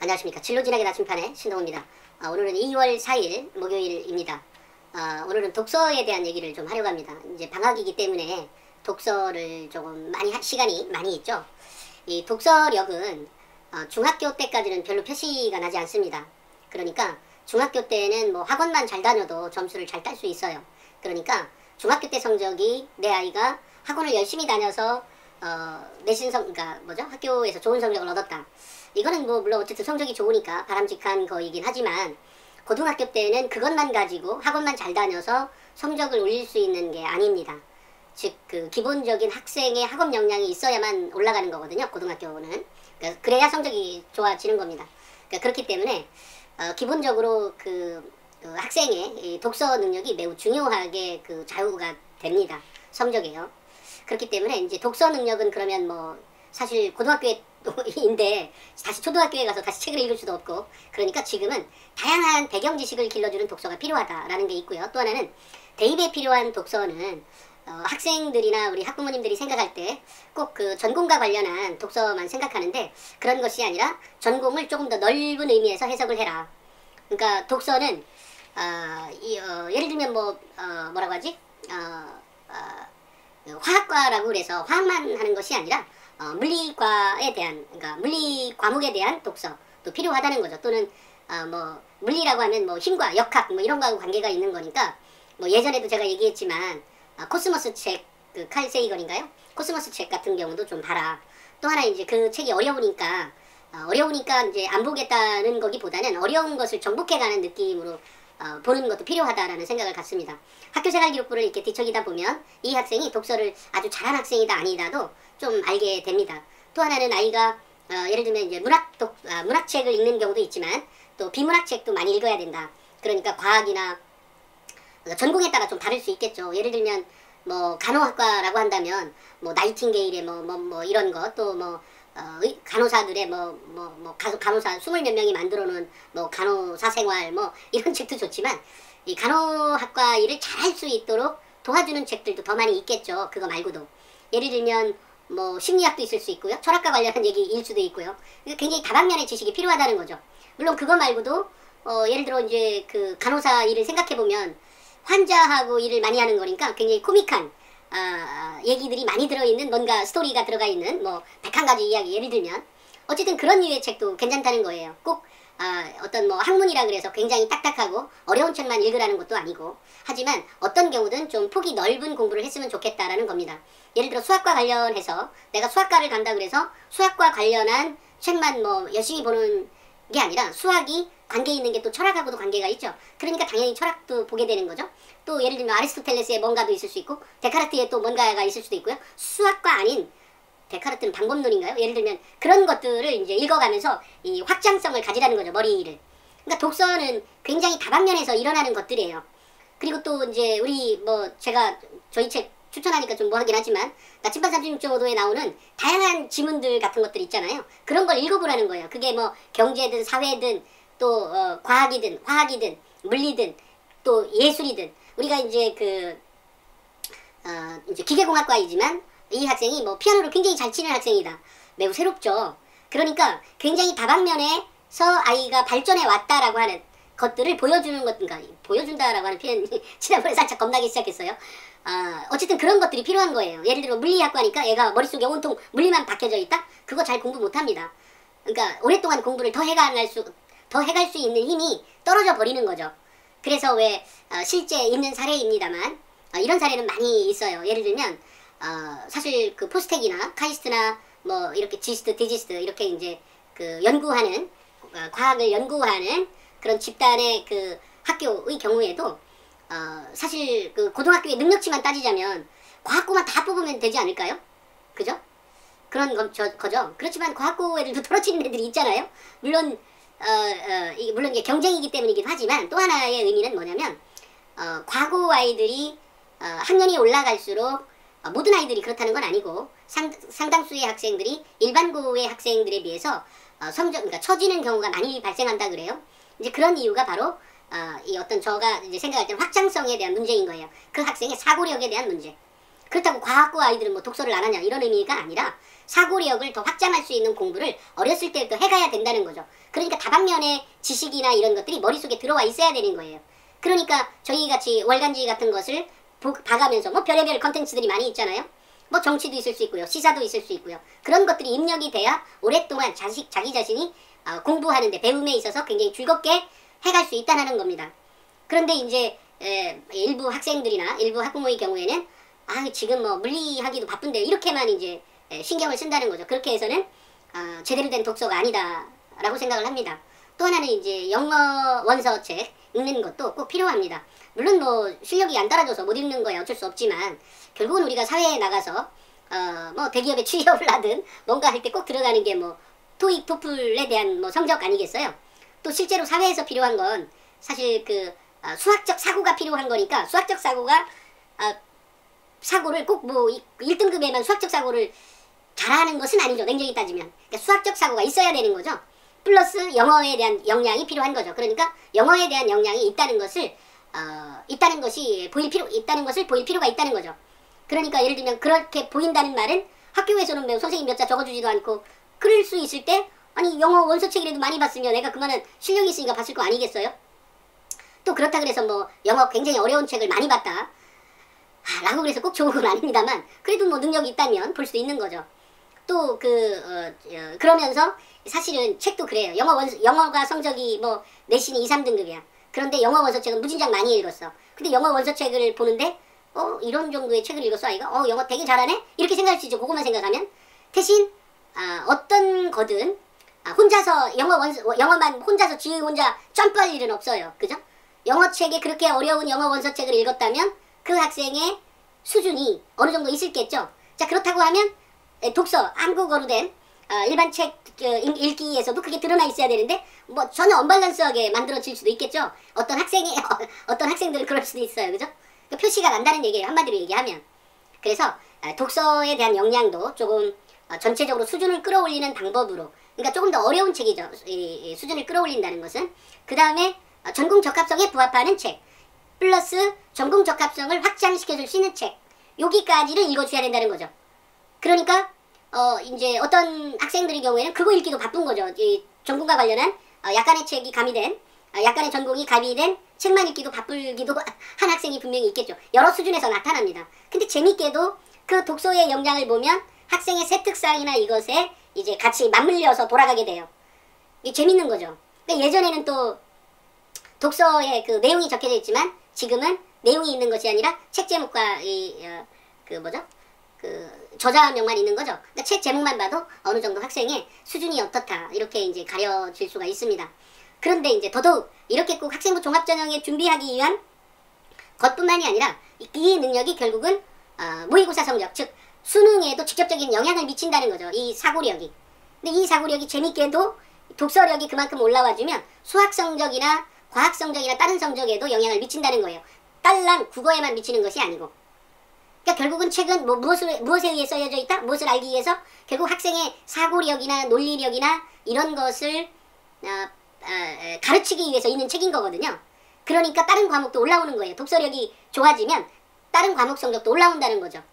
안녕하십니까. 진로진학의 나침판의 신동호입니다. 오늘은 2월 4일 목요일입니다. 오늘은 독서에 대한 얘기를 좀 하려고 합니다. 이제 방학이기 때문에 독서를 조금 시간이 많이 있죠. 이 독서력은 중학교 때까지는 별로 표시가 나지 않습니다. 그러니까 중학교 때는 뭐 학원만 잘 다녀도 점수를 잘 딸 수 있어요. 그러니까 중학교 때 성적이 내 아이가 학원을 열심히 다녀서 그러니까 학교에서 좋은 성적을 얻었다. 이거는 뭐 물론 어쨌든 성적이 좋으니까 바람직한 거이긴 하지만 고등학교 때는 그것만 가지고 학원만 잘 다녀서 성적을 올릴 수 있는 게 아닙니다. 즉 그 기본적인 학생의 학업 역량이 있어야만 올라가는 거거든요. 고등학교는. 그래야 성적이 좋아지는 겁니다. 그렇기 때문에 기본적으로 학생의 독서 능력이 매우 중요하게 좌우가 됩니다. 성적에요. 그렇기 때문에 이제 독서 능력은 그러면 뭐 사실 고등학교인데 다시 초등학교에 가서 다시 책을 읽을 수도 없고, 그러니까 지금은 다양한 배경 지식을 길러주는 독서가 필요하다라는 게 있고요. 또 하나는 대입에 필요한 독서는 학생들이나 우리 학부모님들이 생각할 때 꼭 그 전공과 관련한 독서만 생각하는데 그런 것이 아니라 전공을 조금 더 넓은 의미에서 해석을 해라. 그러니까 독서는 예를 들면 뭐라고 하지? 화학과라고 그래서 화학만 하는 것이 아니라 물리과에 대한, 그러니까 물리 과목에 대한 독서도 필요하다는 거죠. 또는 뭐 물리라고 하면 뭐 힘과 역학 뭐 이런 거하고 관계가 있는 거니까, 뭐 예전에도 제가 얘기했지만 코스모스 책, 칼 세이건인가요? 코스모스 책 같은 경우도 좀 봐라. 또 하나 이제 그 책이 어려우니까 이제 안 보겠다는 거기보다는 어려운 것을 정복해가는 느낌으로 보는 것도 필요하다라는 생각을 갖습니다. 학교생활 기록부를 이렇게 뒤척이다 보면 이 학생이 독서를 아주 잘한 학생이다 아니다도 좀 알게 됩니다. 또 하나는 아이가 예를 들면 이제 문학책을 읽는 경우도 있지만 또 비문학책도 많이 읽어야 된다. 그러니까 과학이나 전공에 따라 좀 다를 수 있겠죠. 예를 들면 뭐 간호학과라고 한다면 뭐 나이팅게일의 뭐 이런 것, 또 뭐 간호사들의 간호사 20몇 명이 만들어 놓은 뭐 간호사 생활 뭐 이런 책도 좋지만, 이 간호학과 일을 잘할 수 있도록 도와주는 책들도 더 많이 있겠죠. 그거 말고도 예를 들면 뭐 심리학도 있을 수 있고요, 철학과 관련한 얘기일 수도 있고요. 굉장히 다방면의 지식이 필요하다는 거죠. 물론 그거 말고도 예를 들어 이제 그 간호사 일을 생각해 보면 환자하고 일을 많이 하는 거니까 굉장히 코믹한 얘기들이 많이 들어있는, 뭔가 스토리가 들어가 있는 뭐 101가지 이야기 예를 들면 어쨌든 그런 류의 책도 괜찮다는 거예요. 꼭 어떤 뭐 학문이라 그래서 굉장히 딱딱하고 어려운 책만 읽으라는 것도 아니고, 하지만 어떤 경우든 좀 폭이 넓은 공부를 했으면 좋겠다라는 겁니다. 예를 들어 수학과 관련해서 내가 수학과를 간다 그래서 수학과 관련한 책만 뭐 열심히 보는 게 아니라 수학이 관계 있는 게 또 철학하고도 관계가 있죠. 그러니까 당연히 철학도 보게 되는 거죠. 또 예를 들면 아리스토텔레스의 뭔가도 있을 수 있고 데카르트의 또 뭔가가 있을 수도 있고요. 수학과 아닌, 데카르트는 방법론인가요? 예를 들면 그런 것들을 이제 읽어가면서 이 확장성을 가지라는 거죠, 머리를. 그러니까 독서는 굉장히 다방면에서 일어나는 것들이에요. 그리고 또 이제 제가 저희 책 추천하니까 좀 뭐하긴 하지만 나침반 36.5도에 나오는 다양한 지문들 같은 것들 있잖아요. 그런 걸 읽어보라는 거예요. 그게 뭐 경제든 사회든 또 과학이든 화학이든 물리든 또 예술이든, 우리가 이제 이제 기계공학과이지만 이 학생이 뭐 피아노를 굉장히 잘 치는 학생이다. 매우 새롭죠. 그러니까 굉장히 다방면에서 아이가 발전해 왔다라고 하는 것들을 보여주는 것, 그러니까 보여준다라고 하는 표현이 지난번에 살짝 겁나기 시작했어요. 어쨌든 그런 것들이 필요한 거예요. 예를 들어 물리학과니까 얘가 머릿속에 온통 물리만 박혀져 있다? 그거 잘 공부 못합니다. 그러니까 오랫동안 공부를 더 해갈 수 있는 힘이 떨어져 버리는 거죠. 그래서 왜 실제 있는 사례입니다만 이런 사례는 많이 있어요. 예를 들면 사실 그 포스텍이나 카이스트나 뭐 이렇게 지스트, 디지스트 이렇게 이제 연구하는 과학을 연구하는 그런 집단의 학교의 경우에도 사실 고등학교의 능력치만 따지자면 과학고만 다 뽑으면 되지 않을까요? 그죠? 그런 거죠. 그렇지만 과학고 애들도 떨어지는 애들이 있잖아요. 물론 이게 경쟁이기 때문이긴 하지만 또 하나의 의미는 뭐냐면 과고 아이들이 학년이 올라갈수록 모든 아이들이 그렇다는 건 아니고 상당수의 학생들이 일반고의 학생들에 비해서 그러니까 처지는 경우가 많이 발생한다 그래요. 이제 그런 이유가 바로 이 어떤 제가 이제 생각할 때는 확장성에 대한 문제인 거예요. 그 학생의 사고력에 대한 문제. 그렇다고 과학고 아이들은 뭐 독서를 안 하냐 이런 의미가 아니라 사고력을 더 확장할 수 있는 공부를 어렸을 때부터 해가야 된다는 거죠. 그러니까 다방면의 지식이나 이런 것들이 머릿속에 들어와 있어야 되는 거예요. 그러니까 저희같이 월간지 같은 것을 봐가면서 뭐 별의별 컨텐츠들이 많이 있잖아요. 뭐 정치도 있을 수 있고요. 시사도 있을 수 있고요. 그런 것들이 입력이 돼야 오랫동안 자기 자신이 공부하는데 배움에 있어서 굉장히 즐겁게 해갈 수 있다는 겁니다. 그런데 이제 일부 학생들이나 일부 학부모의 경우에는 지금 뭐 물리하기도 바쁜데 이렇게만 이제 신경을 쓴다는 거죠. 그렇게 해서는 제대로 된 독서가 아니다라고 생각을 합니다. 또 하나는 이제 영어 원서책 읽는 것도 꼭 필요합니다. 물론 뭐 실력이 안 따라줘서 못 읽는 거야 어쩔 수 없지만 결국은 우리가 사회에 나가서 뭐 대기업에 취업을 하든 뭔가 할 때 꼭 들어가는 게 뭐 토익, 토플에 대한 뭐 성적 아니겠어요? 또 실제로 사회에서 필요한 건 사실 그 수학적 사고가 필요한 거니까 수학적 사고가 사고를 꼭 뭐 1등급에만 수학적 사고를 잘하는 것은 아니죠. 냉정히 따지면. 그러니까 수학적 사고가 있어야 되는 거죠. 플러스 영어에 대한 역량이 필요한 거죠. 그러니까 영어에 대한 역량이 있다는 것을 있다는 것을 보일 필요가 있다는 거죠. 그러니까 예를 들면 그렇게 보인다는 말은 학교에서는 뭐 선생님 몇 자 적어주지도 않고 그럴 수 있을 때 아니 영어 원서책이라도 많이 봤으면 내가 그만한 실력이 있으니까 봤을 거 아니겠어요? 또 그렇다 그래서 뭐 영어 굉장히 어려운 책을 많이 봤다 라고 그래서 꼭 좋은 건 아닙니다만 그래도 뭐 능력이 있다면 볼 수도 있는 거죠. 또 그러면서 사실은 책도 그래요. 영어가 성적이 뭐 내신이 2, 3등급이야. 그런데 영어 원서책은 무진장 많이 읽었어. 근데 영어 원서책을 보는데 이런 정도의 책을 읽었어 아이가? 영어 되게 잘하네? 이렇게 생각할 수 있죠. 그것만 생각하면. 대신 어떤 거든 혼자서 영어만 혼자서 지휘 혼자 점프할 일은 없어요. 그죠? 영어책에 그렇게 어려운 영어 원서책을 읽었다면 그 학생의 수준이 어느 정도 있을겠죠. 자 그렇다고 하면 독서, 한국어로 된 일반 책 읽기에서도 그게 드러나 있어야 되는데 뭐 전혀 언밸런스하게 만들어질 수도 있겠죠. 어떤 학생들은 그럴 수도 있어요. 그죠? 그 표시가 난다는 얘기예요. 한마디로 얘기하면. 그래서 독서에 대한 역량도 조금 전체적으로 수준을 끌어올리는 방법으로 그러니까 조금 더 어려운 책이죠. 이 수준을 끌어올린다는 것은. 그 다음에 전공 적합성에 부합하는 책 플러스 전공 적합성을 확장시켜줄 수 있는 책 여기까지를 읽어줘야 된다는 거죠. 그러니까 이제 어떤 학생들의 경우에는 그거 읽기도 바쁜 거죠. 이 전공과 관련한 약간의 책이 가미된 약간의 전공이 가미된 책만 읽기도 바쁘기도 한 학생이 분명히 있겠죠. 여러 수준에서 나타납니다. 근데 재밌게도 그 독서의 역량을 보면 학생의 세특상이나 이것에 이제 같이 맞물려서 돌아가게 돼요. 이게 재밌는 거죠. 그러니까 예전에는 또 독서에 그 내용이 적혀져 있지만 지금은 내용이 있는 것이 아니라 책 제목과 저자명만 있는 거죠. 그러니까 책 제목만 봐도 어느 정도 학생의 수준이 어떻다 이렇게 이제 가려질 수가 있습니다. 그런데 이제 더더욱 이렇게 꼭 학생부 종합전형에 준비하기 위한 것뿐만이 아니라 이 능력이 결국은 모의고사 성적 즉 수능에도 직접적인 영향을 미친다는 거죠. 이 사고력이. 근데 이 사고력이 재밌게도 독서력이 그만큼 올라와주면 수학 성적이나 과학 성적이나 다른 성적에도 영향을 미친다는 거예요. 딸랑 국어에만 미치는 것이 아니고. 그러니까 결국은 책은 뭐 무엇에 의해 써여져 있다? 무엇을 알기 위해서? 결국 학생의 사고력이나 논리력이나 이런 것을 가르치기 위해서 있는 책인 거거든요. 그러니까 다른 과목도 올라오는 거예요. 독서력이 좋아지면 다른 과목 성적도 올라온다는 거죠.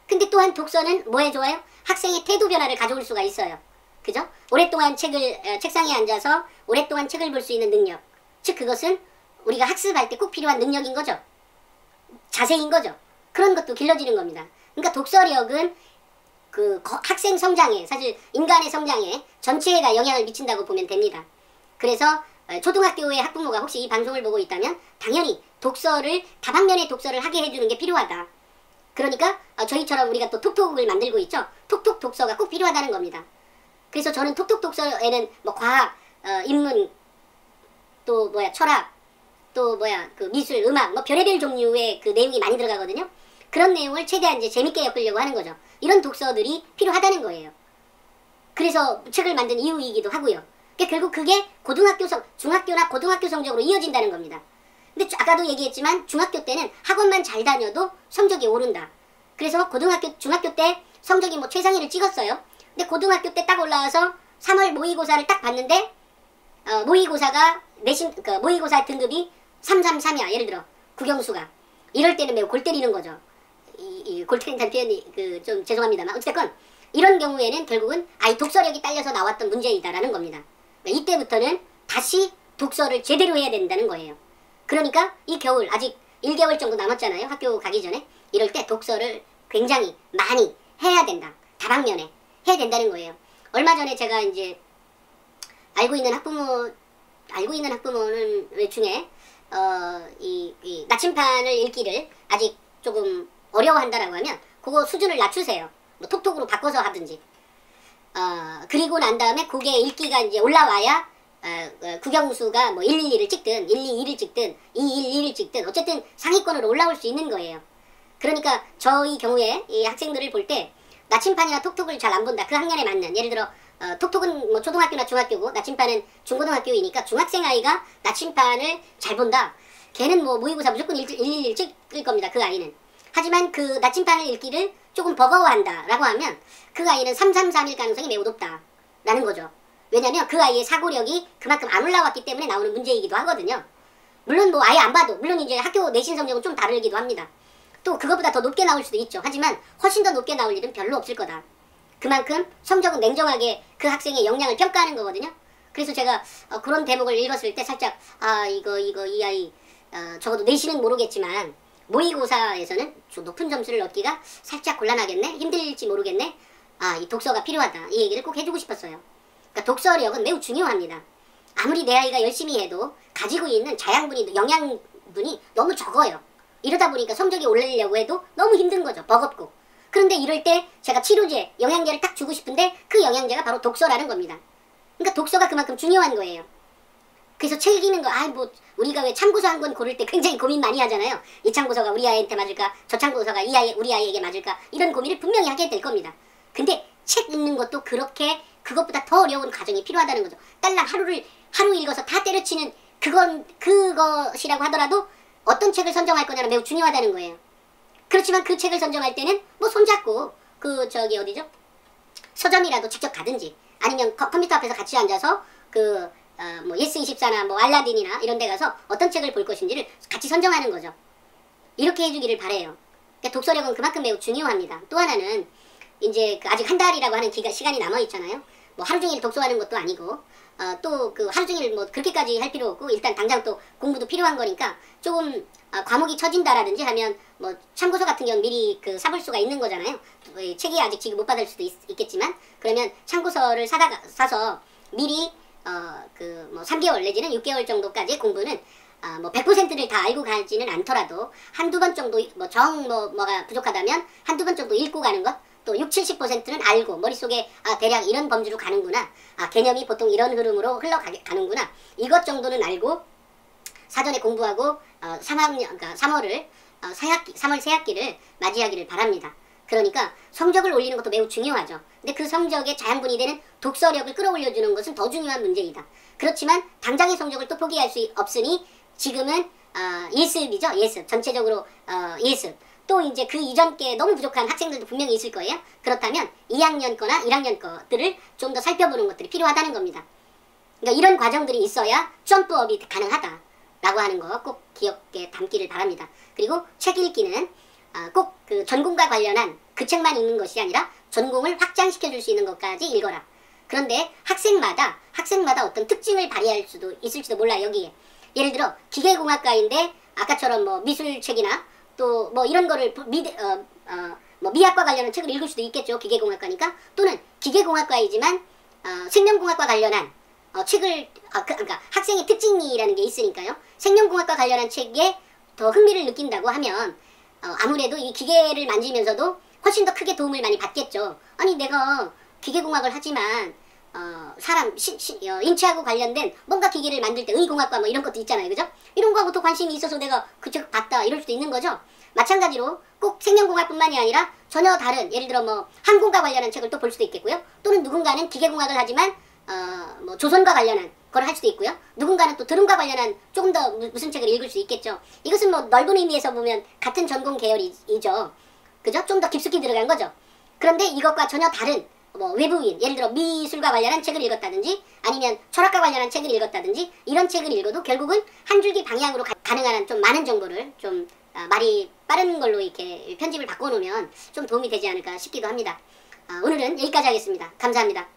근데 또한 독서는 뭐에 좋아요? 학생의 태도 변화를 가져올 수가 있어요. 그죠? 오랫동안 책상에 앉아서 오랫동안 책을 볼 수 있는 능력. 즉 그것은 우리가 학습할 때 꼭 필요한 능력인 거죠. 자세인 거죠. 그런 것도 길러지는 겁니다. 그러니까 독서력은 그 학생 성장에 사실 인간의 성장에 전체가 영향을 미친다고 보면 됩니다. 그래서 초등학교의 학부모가 혹시 이 방송을 보고 있다면 당연히 다방면의 독서를 하게 해주는 게 필요하다. 그러니까 저희처럼 우리가 또 톡톡을 만들고 있죠. 톡톡 독서가 꼭 필요하다는 겁니다. 그래서 저는 톡톡 독서에는 뭐 과학, 인문, 또 철학, 또 그 미술, 음악, 뭐 별의별 종류의 그 내용이 많이 들어가거든요. 그런 내용을 최대한 이제 재밌게 엮으려고 하는 거죠. 이런 독서들이 필요하다는 거예요. 그래서 책을 만든 이유이기도 하고요. 그러니까 결국 그게 중학교나 고등학교 성적으로 이어진다는 겁니다. 근데 아까도 얘기했지만 중학교 때는 학원만 잘 다녀도 성적이 오른다. 그래서 중학교 때 성적이 뭐 최상위를 찍었어요. 근데 고등학교 때 딱 올라와서 3월 모의고사를 딱 봤는데 모의고사가 모의고사 등급이 333이야. 예를 들어 국영수가. 이럴 때는 매우 골 때리는 거죠. 골때린다는 표현이 좀 죄송합니다만 어쨌건 이런 경우에는 결국은 이 독서력이 딸려서 나왔던 문제이다라는 겁니다. 그러니까 이때부터는 다시 독서를 제대로 해야 된다는 거예요. 그러니까 이 겨울 아직 1개월 정도 남았잖아요. 학교 가기 전에. 이럴 때 독서를 굉장히 많이 해야 된다. 다방면에 해야 된다는 거예요. 얼마 전에 제가 이제 알고 있는 학부모는 중에 이 나침판을 읽기를 아직 조금 어려워한다라고 하면 그거 수준을 낮추세요. 뭐 톡톡으로 바꿔서 하든지. 그리고 난 다음에 그게 읽기가 이제 올라와야 국영수가 뭐 112를 찍든 122를 찍든 211을 찍든 어쨌든 상위권으로 올라올 수 있는 거예요. 그러니까 저희 경우에 이 학생들을 볼 때 나침판이나 톡톡을 잘 안 본다. 그 학년에 맞는 예를 들어 톡톡은 뭐 초등학교나 중학교고 나침판은 중고등학교이니까 중학생 아이가 나침판을 잘 본다. 걔는 뭐 모의고사 무조건 111 찍을 겁니다. 그 아이는. 하지만 그 나침판을 읽기를 조금 버거워한다 라고 하면 그 아이는 3331 가능성이 매우 높다 라는 거죠. 왜냐면 그 아이의 사고력이 그만큼 안 올라왔기 때문에 나오는 문제이기도 하거든요. 물론 뭐 아예 안 봐도 물론 이제 학교 내신 성적은 좀 다르기도 합니다. 또 그것보다 더 높게 나올 수도 있죠. 하지만 훨씬 더 높게 나올 일은 별로 없을 거다. 그만큼 성적은 냉정하게 그 학생의 역량을 평가하는 거거든요. 그래서 제가 그런 대목을 읽었을 때 살짝 이 아이 적어도 내신은 모르겠지만 모의고사에서는 좀 높은 점수를 얻기가 살짝 곤란하겠네? 힘들지 모르겠네? 이 독서가 필요하다. 이 얘기를 꼭 해주고 싶었어요. 그러니까 독서력은 매우 중요합니다. 아무리 내 아이가 열심히 해도 가지고 있는 영양분이 너무 적어요. 이러다 보니까 성적이 올리려고 해도 너무 힘든 거죠. 버겁고. 그런데 이럴 때 제가 치료제, 영양제를 딱 주고 싶은데 그 영양제가 바로 독서라는 겁니다. 그러니까 독서가 그만큼 중요한 거예요. 그래서 책 읽는 거, 우리가 왜 참고서 한 권 고를 때 굉장히 고민 많이 하잖아요. 이 참고서가 우리 아이한테 맞을까? 저 참고서가 우리 아이에게 맞을까? 이런 고민을 분명히 하게 될 겁니다. 근데 책 읽는 것도 그것보다 더 어려운 과정이 필요하다는 거죠. 딸랑 하루 읽어서 다 때려치는 그것이라고 하더라도 어떤 책을 선정할 거냐는 매우 중요하다는 거예요. 그렇지만 그 책을 선정할 때는 뭐 손잡고 어디죠? 서점이라도 직접 가든지 아니면 컴퓨터 앞에서 같이 앉아서 뭐 예스24나 뭐 알라딘이나 이런 데 가서 어떤 책을 볼 것인지를 같이 선정하는 거죠. 이렇게 해주기를 바래요. 그러니까 독서력은 그만큼 매우 중요합니다. 또 하나는 이제 아직 한 달이라고 하는 시간이 남아있잖아요. 뭐 하루 종일 독서하는 것도 아니고 또 하루 종일 뭐 그렇게까지 할 필요 없고 일단 당장 또 공부도 필요한 거니까 조금 과목이 처진다라든지 하면 뭐 참고서 같은 경우는 미리 사볼 수가 있는 거잖아요. 책이 아직 지금 못 받을 수도 있겠지만 그러면 참고서를 사서 미리 뭐 3개월 내지는 6개월 정도까지 공부는 뭐 100%를 다 알고 가지는 않더라도 한두 번 정도 뭐가 부족하다면 한두 번 정도 읽고 가는 것 또 60~70%는 알고 머릿속에 대략 이런 범주로 가는구나. 개념이 보통 이런 흐름으로 흘러가는구나. 이것 정도는 알고 사전에 공부하고 3월 새학기를 맞이하기를 바랍니다. 그러니까 성적을 올리는 것도 매우 중요하죠. 근데 그 성적의 자양분이 되는 독서력을 끌어올려주는 것은 더 중요한 문제이다. 그렇지만 당장의 성적을 또 포기할 수 없으니 지금은 예습이죠. 예습. 전체적으로 예습. 또 이제 그 이전 게 너무 부족한 학생들도 분명히 있을 거예요. 그렇다면 2학년 거나 1학년 것들을 좀 더 살펴보는 것들이 필요하다는 겁니다. 그러니까 이런 과정들이 있어야 점프업이 가능하다라고 하는 거 꼭 기억에 담기를 바랍니다. 그리고 책 읽기는 꼭 전공과 관련한 그 책만 읽는 것이 아니라 전공을 확장시켜줄 수 있는 것까지 읽어라. 그런데 학생마다 어떤 특징을 발휘할 수도 있을지도 몰라. 여기에 예를 들어 기계공학과인데 아까처럼 뭐 미술책이나 또 뭐 이런 거를 뭐 미학과 관련한 책을 읽을 수도 있겠죠. 기계공학과니까. 또는 기계공학과이지만 생명공학과 관련한 책을 그러니까 학생의 특징이라는 게 있으니까요. 생명공학과 관련한 책에 더 흥미를 느낀다고 하면 아무래도 이 기계를 만지면서도 훨씬 더 크게 도움을 많이 받겠죠. 아니 내가 기계공학을 하지만 인체하고 관련된 뭔가 기계를 만들 때 의공학과 뭐 이런 것도 있잖아요. 그죠? 이런 거하고도 관심이 있어서 내가 그 책 봤다 이럴 수도 있는 거죠. 마찬가지로 꼭 생명공학뿐만이 아니라 전혀 다른 예를 들어 뭐 항공과 관련한 책을 또 볼 수도 있겠고요. 또는 누군가는 기계공학을 하지만 뭐 조선과 관련한 걸 할 수도 있고요. 누군가는 또 드론과 관련한 조금 더 무슨 책을 읽을 수 있겠죠. 이것은 뭐 넓은 의미에서 보면 같은 전공 계열이죠. 그죠? 좀 더 깊숙이 들어간 거죠. 그런데 이것과 전혀 다른 뭐 외부인, 예를 들어 미술과 관련한 책을 읽었다든지 아니면 철학과 관련한 책을 읽었다든지 이런 책을 읽어도 결국은 한 줄기 방향으로 가능한 좀 많은 정보를 좀 말이 빠른 걸로 이렇게 편집을 바꿔놓으면 좀 도움이 되지 않을까 싶기도 합니다. 오늘은 여기까지 하겠습니다. 감사합니다.